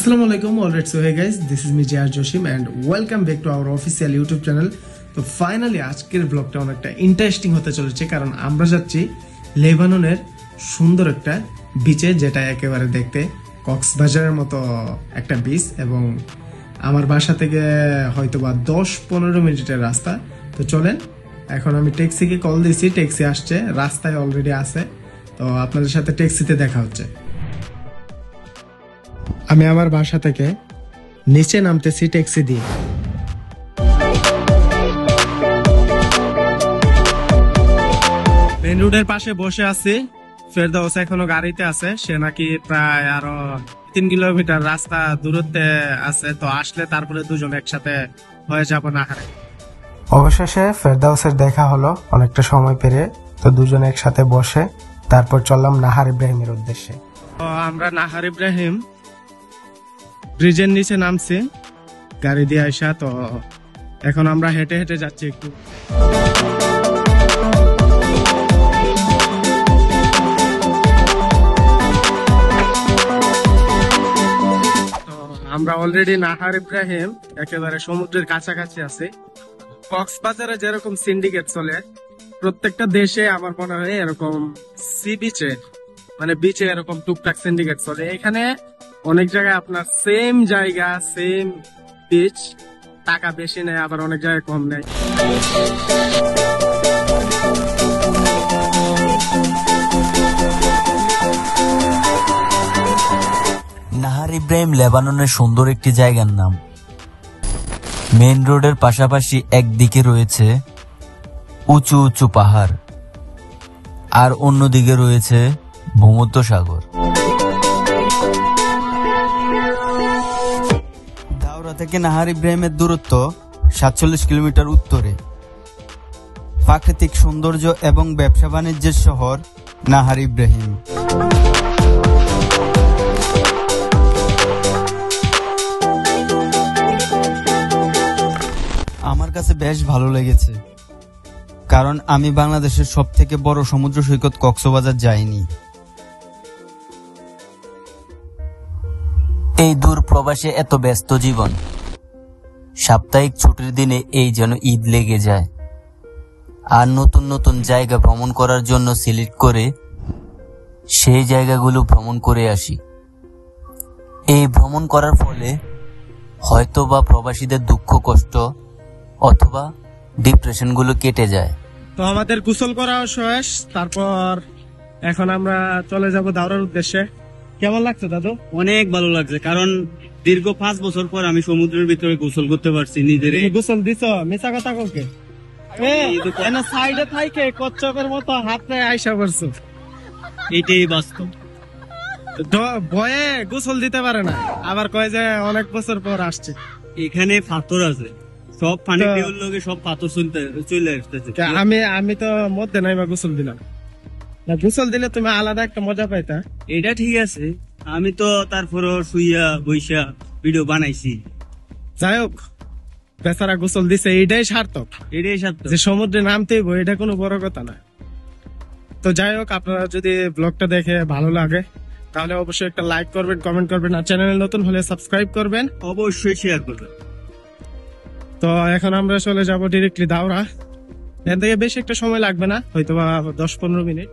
আসসালামু আলাইকুম alright so hey guys this is me Jiar Jasim and welcome back to our official YouTube channel. তো finally আজকের ব্লগটা অনেকটা ইন্টারেস্টিং হতে চলেছে, কারণ আমরা যাচ্ছি লেবাননের সুন্দর একটা বিচে, যেটা একেবারে দেখতে কক্সবাজারের মতো একটা বিচ, এবং আমার বাসা থেকে হয়তোবা 10-15 মিনিটের রাস্তা। তো চলেন, এখন আমি ট্যাক্সিকে কল দিয়েছি, ট্যাক্সি আসছে, রাস্তায় অলরেডি আছে। তো আপনাদের সাথে ট্যাক্সিতে দেখা হচ্ছে। আমি আমার বাসা থেকে নিচে নামতেছি ট্যাক্সি দিয়ে। মেন রোডের পাশে বসে আছি, ফেরদাউস এখনো গাড়িতে আছে। সে নাকি প্রায় আরো 3 কিলোমিটার রাস্তা দূরত্বে আছে। তো আসলে তারপরে দুজন একসাথে হয়ে যাবো নাহারে। অবশেষে ফেরদাউসের দেখা হলো অনেকটা সময় পেরে। তো দুজন একসাথে বসে তারপর চললাম নাহার ইব্রাহিমের উদ্দেশ্যে। তো আমরা নাহার ইব্রাহিম ব্রিজের নিচে নামছি গাড়ি দিয়ে আইসা। তো এখন আমরা হেঁটে হেঁটে যাচ্ছি একটু। আমরা অলরেডি নাহার ইব্রাহিম একেবারে সমুদ্রের কাছাকাছি আছি। কক্সবাজারে যেরকম সিন্ডিকেট চলে, প্রত্যেকটা দেশে আমার মনে হয় এরকম সি বিচে মানে বিচে এরকম টুকটাক সিন্ডিকেট চলে। এখানে অনেক জায়গায় আপনার সেম জায়গা সেম বিচ, টাকা বেশি নেয়, আবার অনেক জায়গায় কম নেয়। নাহার ইব্রাহিম লেবাননের সুন্দর একটি জায়গার নাম। মেইন রোডের পাশাপাশি একদিকে রয়েছে উঁচু উঁচু পাহাড়, আর অন্যদিকে রয়েছে ভূমধ্যসাগর। দাওরা থেকে নাহার ইব্রাহিমের দূরত্ব 47 কিলোমিটার উত্তরে। প্রাকৃতিক সৌন্দর্য এবং ব্যবসা বাণিজ্যের শহর নাহার ইব্রাহিম। আমার কাছে বেশ ভালো লেগেছে, কারণ আমি বাংলাদেশের সব থেকে বড় সমুদ্র সৈকত কক্সবাজার যাইনি। এই দূর প্রবাসে এত ব্যস্ত জীবন, সাপ্তাহিক ছুটির দিনে এই যেন ঈদ লেগে যায়। আর নতুন নতুন জায়গা ভ্রমণ করার জন্য সিলেক্ট করে সেই জায়গাগুলো ভ্রমণ করে আসি। এই ভ্রমণ করার ফলে হয়তো বা প্রবাসীদের দুঃখ কষ্ট অথবা ডিপ্রেশন গুলো কেটে যায়। তো আমাদের গোসল করা শেষ, তারপর এখন আমরা চলে যাব দাওরার উদ্দেশ্যে। কেমন লাগছে দাদু? অনেক ভালো লাগছে, কারণ দীর্ঘ 5 বছর পর আমি সমুদ্রের ভিতরে গোসল করতে পারছি নিজের। গোসল দিছ? মিছা কথা কওকে সাইডে থাইকে কচ্ছপের মতো হাতে আইসা পড়ছো। এটাই বাস্তব। ভয়ে গোসল দিতে পারে না, আবার কয় যে অনেক বছর পর আসছে। এখানে পাথর আছে, সব পানি দেওয়ার লগে সব পাথর চলে আসতেছে। আমি তো মধ্যে নাই বা গোসল দিলাম না। গোসল দিলে তুমি আলাদা একটা মজা পাইতা। এটা ঠিক আছে, আমি তো তারপরও শুইয়া বইসা ভিডিও বানাইছি। যাই হোক, বেচারা গোসল দিছে, এইটাই সার্থক। এটাই সার্থক যে সমুদ্রে নামতেই বই, এটা কোনো বড় কথা না। তো যাই হোক, আপনারা যদি ব্লগটা দেখে ভালো লাগে তাহলে অবশ্যই একটা লাইক করবেন, কমেন্ট করবেন, আর চ্যানেলে নতুন হলে সাবস্ক্রাইব করবেন, অবশ্যই শেয়ার করবেন। তো এখন আমরা চলে যাব ডিরেক্টলি দাওরা। এর থেকে বেশি একটা সময় লাগবে না, হয়তো বা 10-15 মিনিট।